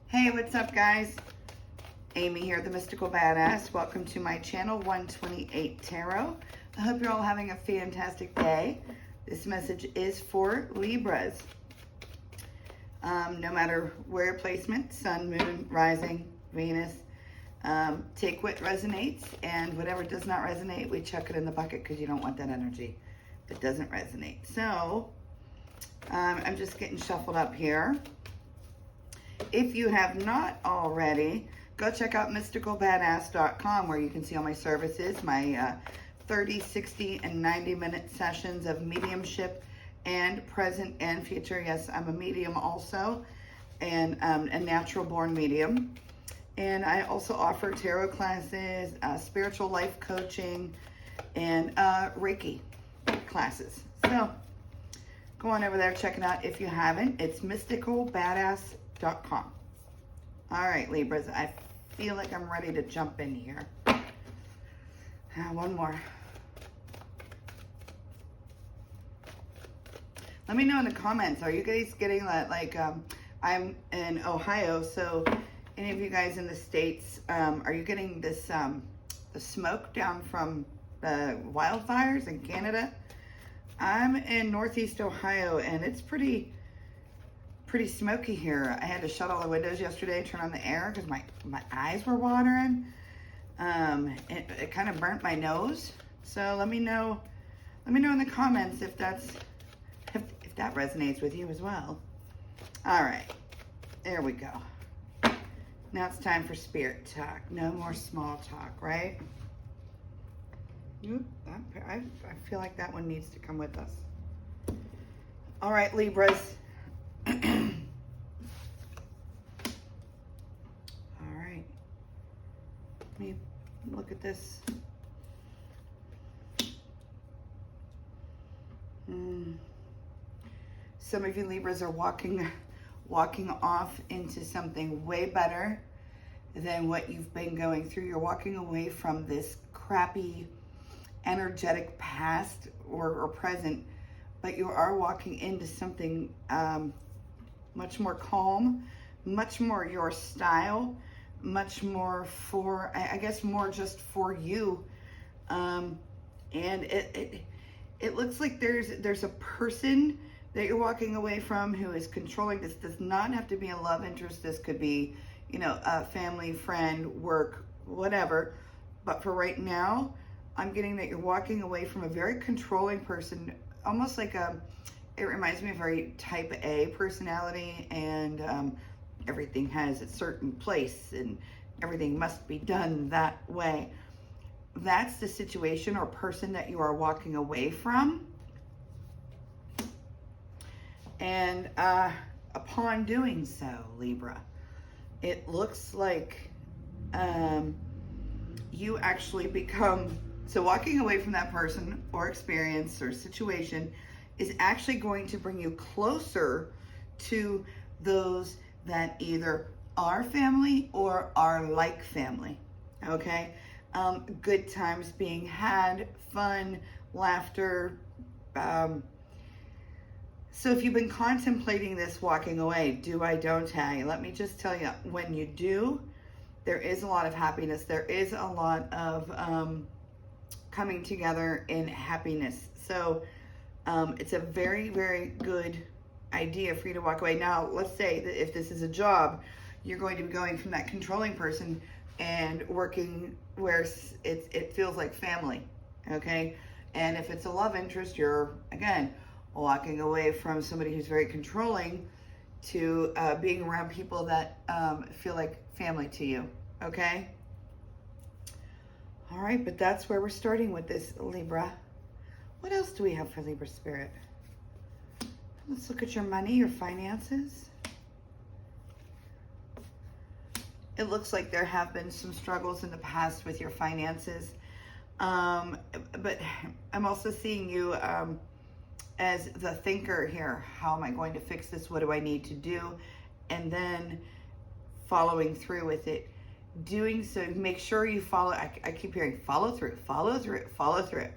Hey, what's up, guys? Amy here, the Mystical Badass. Welcome to my channel, 128 Tarot. I hope you're all having a fantastic day. This message is for Libras. No matter where your placement, sun, moon, rising, Venus, take what resonates, and whatever does not resonate, we chuck it in the bucket because you don't want that energy that doesn't resonate. So, I'm just getting shuffled up here. If you have not already, go check out mysticalbadass.com where you can see all my services, my 30, 60, and 90-minute sessions of mediumship and present and future. Yes, I'm a medium also, and a natural-born medium. And I also offer tarot classes, spiritual life coaching, and Reiki classes. So go on over there, check it out if you haven't. It's mysticalbadass.com. All right, Libras, I feel like I'm ready to jump in here. One more. Let me know in the comments, are you guys getting that, like, I'm in Ohio, so any of you guys in the States, are you getting this, the smoke down from the wildfires in Canada? I'm in Northeast Ohio, and it's pretty smoky here. I had to shut all the windows yesterday, turn on the air because my eyes were watering. It kind of burnt my nose. So let me know in the comments if that resonates with you as well. All right, there we go. Now it's time for spirit talk. No more small talk, right? I feel like that one needs to come with us. All right, Libras. All right. Let me look at this. Some of you Libras are walking off into something way better than what you've been going through. You're walking away from this crappy, energetic past or present, but you are walking into something much more calm, much more your style, much more for, I guess, more just for you. And it looks like there's a person that you're walking away from who is controlling. This does not have to be a love interest. This could be, you know, a family, friend, work, whatever. But for right now, I'm getting that you're walking away from a very controlling person, almost like it reminds me of a very type A personality, and everything has a certain place and everything must be done that way. That's the situation or person that you are walking away from. And upon doing so, Libra, it looks like you actually become, so walking away from that person or experience or situation is actually going to bring you closer to those that either are family or are like family, okay? Good times being had, fun, laughter. So if you've been contemplating this walking away, do I, don't I? Let me just tell you, when you do, there is a lot of happiness. There is a lot of coming together in happiness. So it's a very, very good idea for you to walk away. Now, let's say that if this is a job, you're going to be going from that controlling person and working where it feels like family, okay? And if it's a love interest, you're, again, walking away from somebody who's very controlling to being around people that feel like family to you, okay? All right, but that's where we're starting with this, Libra. What else do we have for Libra Spirit? Let's look at your money, your finances. It looks like there have been some struggles in the past with your finances. But I'm also seeing you as the thinker here. How am I going to fix this? What do I need to do? And then following through with it. Doing so, make sure you follow. I keep hearing follow through, follow through, follow through.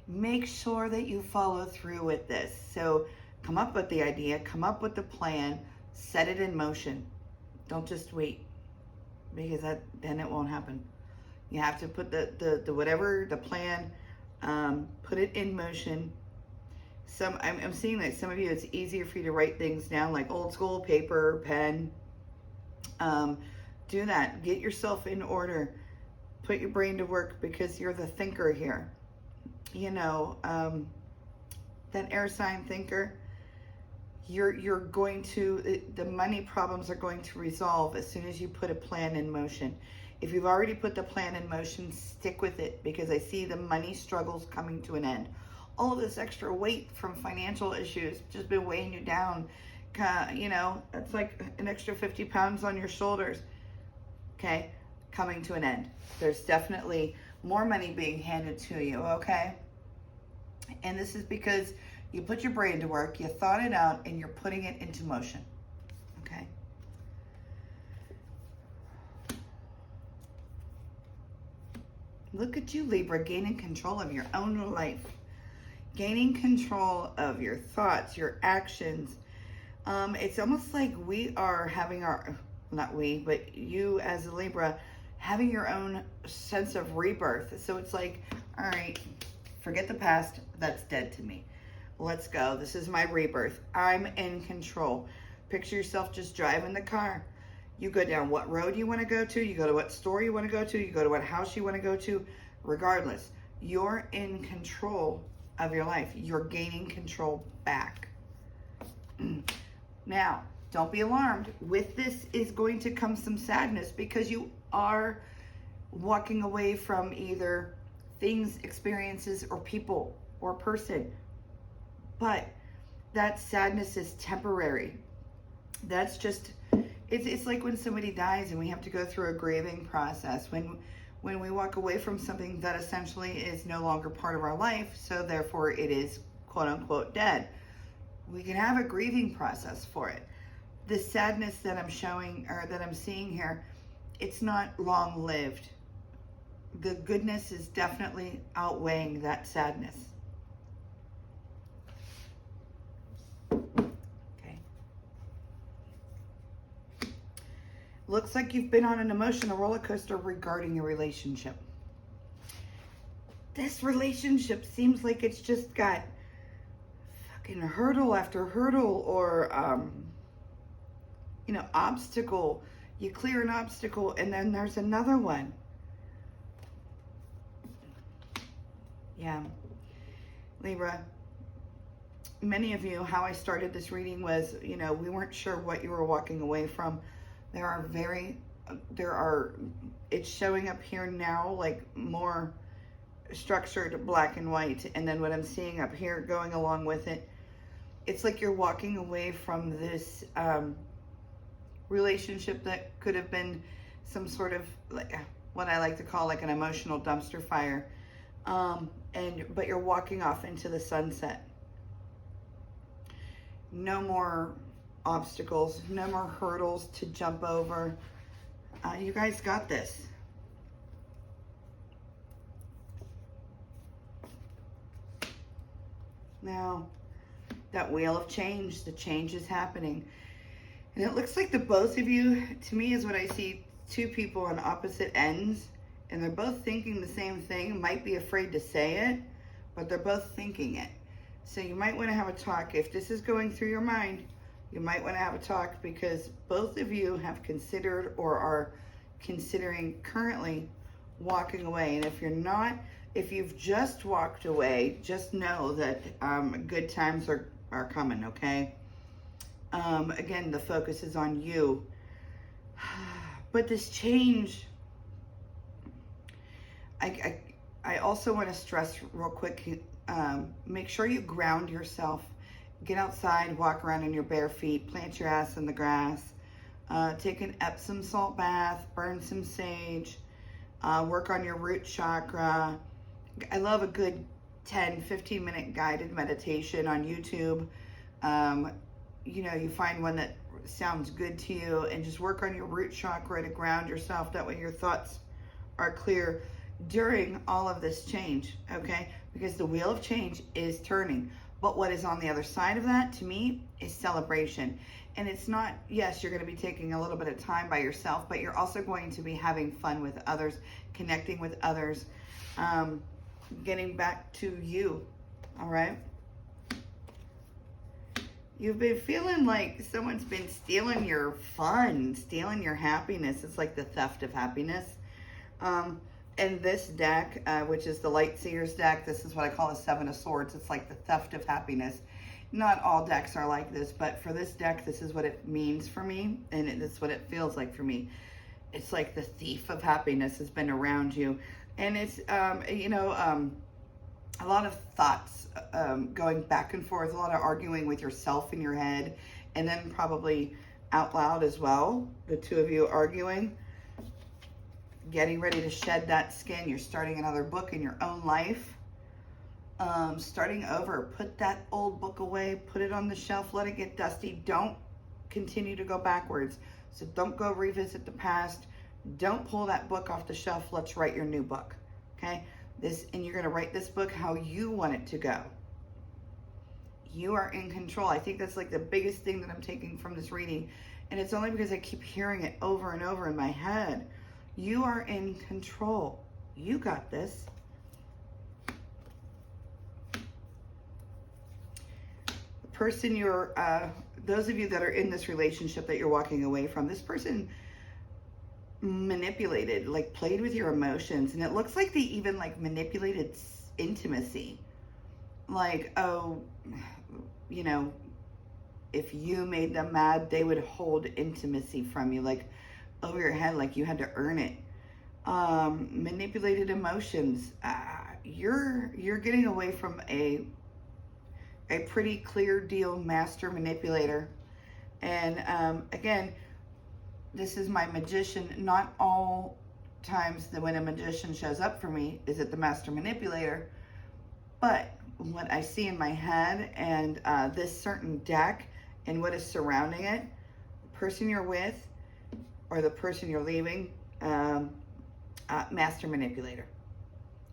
Make sure that you follow through with this. So come up with the idea, come up with the plan, set it in motion. Don't just wait, because then it won't happen. You have to put the whatever, the plan, put it in motion. I'm seeing that some of you, it's easier for you to write things down, like old school, paper, pen. Do that. Get yourself in order. Put your brain to work, because you're the thinker here. You know, that air sign thinker, you're going to, the money problems are going to resolve as soon as you put a plan in motion. If you've already put the plan in motion, stick with it, because I see the money struggles coming to an end. All of this extra weight from financial issues just been weighing you down. You know, it's like an extra 50 pounds on your shoulders. Okay, coming to an end. There's definitely more money being handed to you, okay? And this is because you put your brain to work, you thought it out, and you're putting it into motion, okay? Look at you, Libra, gaining control of your own life. Gaining control of your thoughts, your actions. It's almost like we are having our, not we, but you as a Libra, having your own sense of rebirth. So it's like, all right, forget the past. That's dead to me. Let's go. This is my rebirth. I'm in control. Picture yourself just driving the car. You go down what road you want to go to. You go to what store you want to go to. You go to what house you want to go to. Regardless, you're in control of your life. You're gaining control back. Now, don't be alarmed. With this is going to come some sadness, because you are walking away from either things, experiences, or people, or person. But that sadness is temporary. That's just, it's like when somebody dies and we have to go through a grieving process. When we walk away from something that essentially is no longer part of our life, so therefore it is quote unquote dead, we can have a grieving process for it. The sadness that I'm showing, or that I'm seeing here, it's not long lived. The goodness is definitely outweighing that sadness. Okay. Looks like you've been on an emotional roller coaster regarding your relationship. This relationship seems like it's just got fucking hurdle after hurdle, or you know, obstacle. You clear an obstacle and then there's another one. Yeah. Libra, many of you, how I started this reading was, you know, we weren't sure what you were walking away from. It's showing up here now like more structured black and white. And then what I'm seeing up here going along with it, it's like you're walking away from this relationship that could have been some sort of, like what I like to call like an emotional dumpster fire. But you're walking off into the sunset. No more obstacles, no more hurdles to jump over. You guys got this. Now, that wheel of change, the change is happening. And it looks like the both of you, to me, is what I see, two people on opposite ends, and they're both thinking the same thing, might be afraid to say it, but they're both thinking it. So you might want to have a talk. If this is going through your mind, you might want to have a talk, because both of you have considered or are considering currently walking away. And if you're not, if you've just walked away, just know that good times are coming, okay? Again, the focus is on you. But this change, I also want to stress real quick, make sure you ground yourself. Get outside, walk around in your bare feet, plant your ass in the grass, take an Epsom salt bath, burn some sage, work on your root chakra. I love a good 10-15 minute guided meditation on YouTube. You know, you find one that sounds good to you, and just work on your root chakra to ground yourself. That way your thoughts are clear during all of this change, okay? Because the wheel of change is turning. But what is on the other side of that, to me, is celebration. And it's not, yes, you're going to be taking a little bit of time by yourself, but you're also going to be having fun with others, connecting with others, getting back to you. All right? You've been feeling like someone's been stealing your fun, stealing your happiness. It's like the theft of happiness. And this deck, which is the Light Seers deck, this is what I call a Seven of Swords. It's like the theft of happiness. Not all decks are like this, but for this deck, this is what it means for me, and it's what it feels like for me. It's like the thief of happiness has been around you. And it's, a lot of thoughts going back and forth, a lot of arguing with yourself in your head, and then probably out loud as well, the two of you arguing, getting ready to shed that skin. You're starting another book in your own life, starting over. Put that old book away, put it on the shelf, let it get dusty. Don't continue to go backwards. So don't go revisit the past. Don't pull that book off the shelf. Let's write your new book, okay? And you're going to write this book how you want it to go. You are in control. I think that's like the biggest thing that I'm taking from this reading. And it's only because I keep hearing it over and over in my head. You are in control. You got this. The person those of you that are in this relationship that you're walking away from, this person manipulated, like played with your emotions, and it looks like they even like manipulated intimacy. Like, oh, if you made them mad, they would hold intimacy from you, like over your head, like you had to earn it. Manipulated emotions. You're getting away from a pretty clear deal master manipulator. And again, this is my magician. Not all times that when a magician shows up for me is it the master manipulator, but what I see in my head and this certain deck and what is surrounding it, the person you're with or the person you're leaving, master manipulator.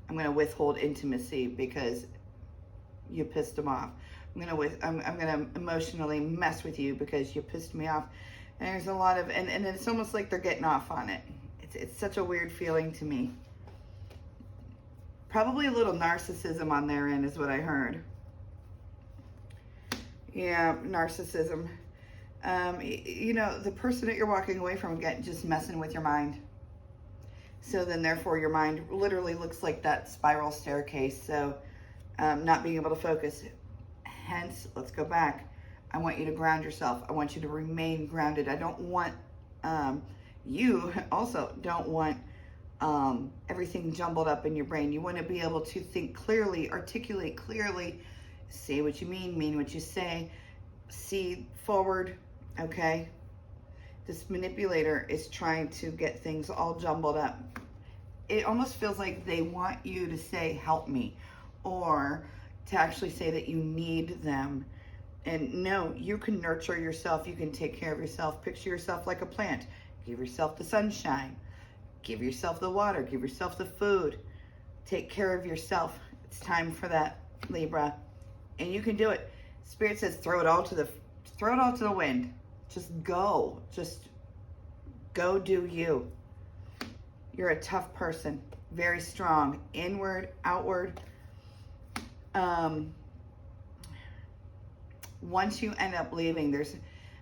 I'm going to withhold intimacy because you pissed them off. I'm gonna emotionally mess with you because you pissed me off. And there's a lot of, and it's almost like they're getting off on it. It's such a weird feeling to me. Probably a little narcissism on their end is what I heard. Yeah, narcissism. The person that you're walking away from just messing with your mind. So then therefore your mind literally looks like that spiral staircase. So not being able to focus. Hence, let's go back. I want you to ground yourself. I want you to remain grounded. I don't want, you also don't want everything jumbled up in your brain. You want to be able to think clearly, articulate clearly, say what you mean what you say, see forward, okay? This manipulator is trying to get things all jumbled up. It almost feels like they want you to say, help me, or to actually say that you need them. And no, you can nurture yourself. You can take care of yourself. Picture yourself like a plant. Give yourself the sunshine. Give yourself the water. Give yourself the food. Take care of yourself. It's time for that, Libra. And you can do it. Spirit says throw it all to the wind. Just go. Just go do you. You're a tough person. Very strong. Inward, outward. Once you end up leaving,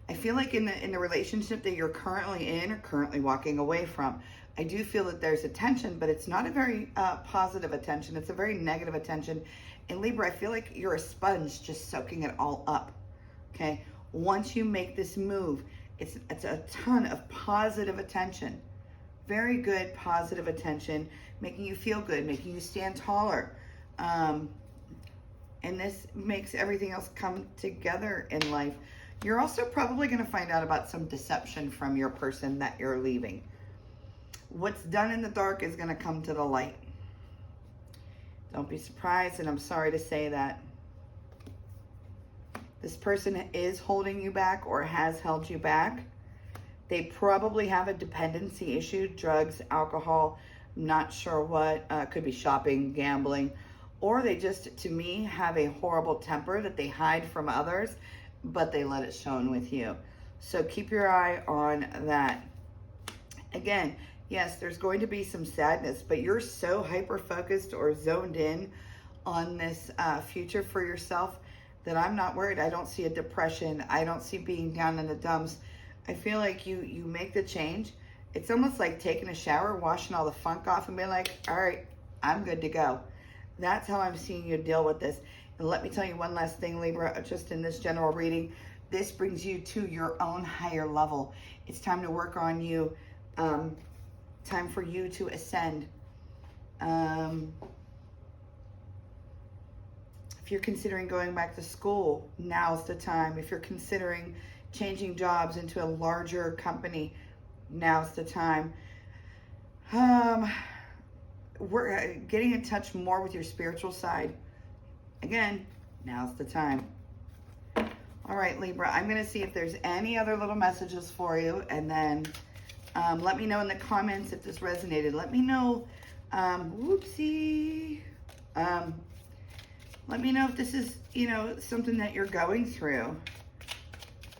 I feel like in the relationship that you're currently in or currently walking away from, I do feel that there's a tension, but it's not a very positive attention. It's a very negative attention. In Libra, I feel like you're a sponge just soaking it all up, okay? Once you make this move, it's a ton of positive attention. Very good positive attention, making you feel good, making you stand taller. And this makes everything else come together in life. You're also probably going to find out about some deception from your person that you're leaving. What's done in the dark is going to come to the light. Don't be surprised, and I'm sorry to say that. This person is holding you back or has held you back. They probably have a dependency issue, drugs, alcohol, I'm not sure what, could be shopping, gambling, or they just, to me, have a horrible temper that they hide from others, but they let it show with you. So keep your eye on that. Again, yes, there's going to be some sadness, but you're so hyper-focused or zoned in on this future for yourself that I'm not worried. I don't see a depression. I don't see being down in the dumps. I feel like you make the change. It's almost like taking a shower, washing all the funk off and being like, all right, I'm good to go. That's how I'm seeing you deal with this. And let me tell you one last thing, Libra, just in this general reading, this brings you to your own higher level. It's time to work on you. Time for you to ascend. If you're considering going back to school, now's the time. If you're considering changing jobs into a larger company, now's the time. We're getting in touch more with your spiritual side. Again, now's the time. All right, Libra, I'm going to see if there's any other little messages for you, and then let me know in the comments if this resonated. Let me know, whoopsie. Let me know if this is, something that you're going through.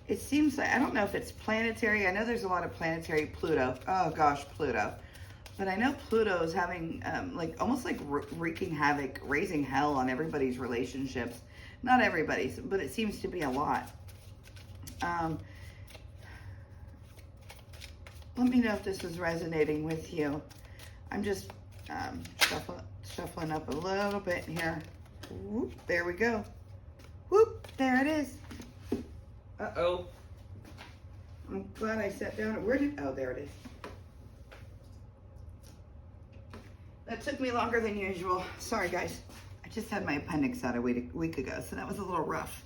It seems like, I don't know if it's planetary. I know there's a lot of planetary Pluto. Oh gosh, Pluto. But I know Pluto is having, almost like wreaking havoc, raising hell on everybody's relationships. Not everybody's, but it seems to be a lot. Let me know if this is resonating with you. I'm just shuffling up a little bit here. Whoop, there we go. Whoop, there it is. Uh-oh. I'm glad I sat down. Oh, there it is. That took me longer than usual. Sorry, guys. I just had my appendix out a week ago, so that was a little rough.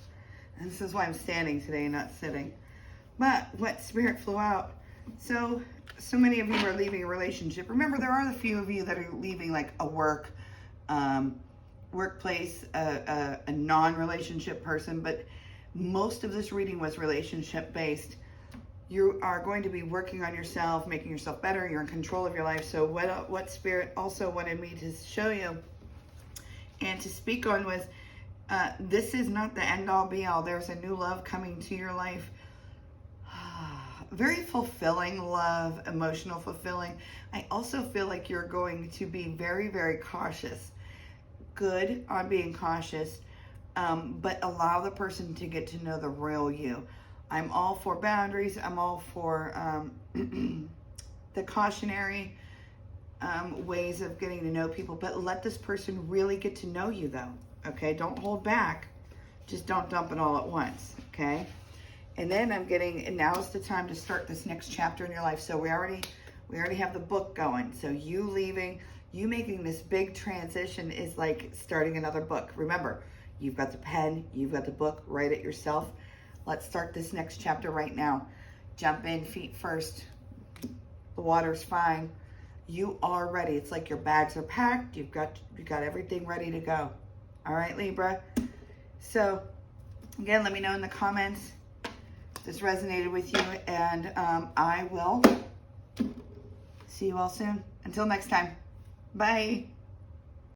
And this is why I'm standing today, not sitting. But what Spirit flew out. So many of you are leaving a relationship. Remember, there are a few of you that are leaving like a workplace, a non-relationship person, but most of this reading was relationship based. You are going to be working on yourself, making yourself better. You're in control of your life. So what Spirit also wanted me to show you and to speak on was, this is not the end all be all. There's a new love coming to your life. Very fulfilling love, emotional fulfilling. I also feel like you're going to be very, very cautious. Good on being cautious, but allow the person to get to know the real you. I'm all for boundaries. I'm all for the cautionary ways of getting to know people, but let this person really get to know you though, okay? Don't hold back. Just don't dump it all at once, okay? And then and now's the time to start this next chapter in your life. So we already have the book going. So you making this big transition is like starting another book. Remember, you've got the pen, you've got the book, write it yourself. Let's start this next chapter right now. Jump in feet first. The water's fine. You are ready. It's like your bags are packed. You've got everything ready to go. All right, Libra. So again, let me know in the comments if this resonated with you, and I will see you all soon. Until next time. Bye.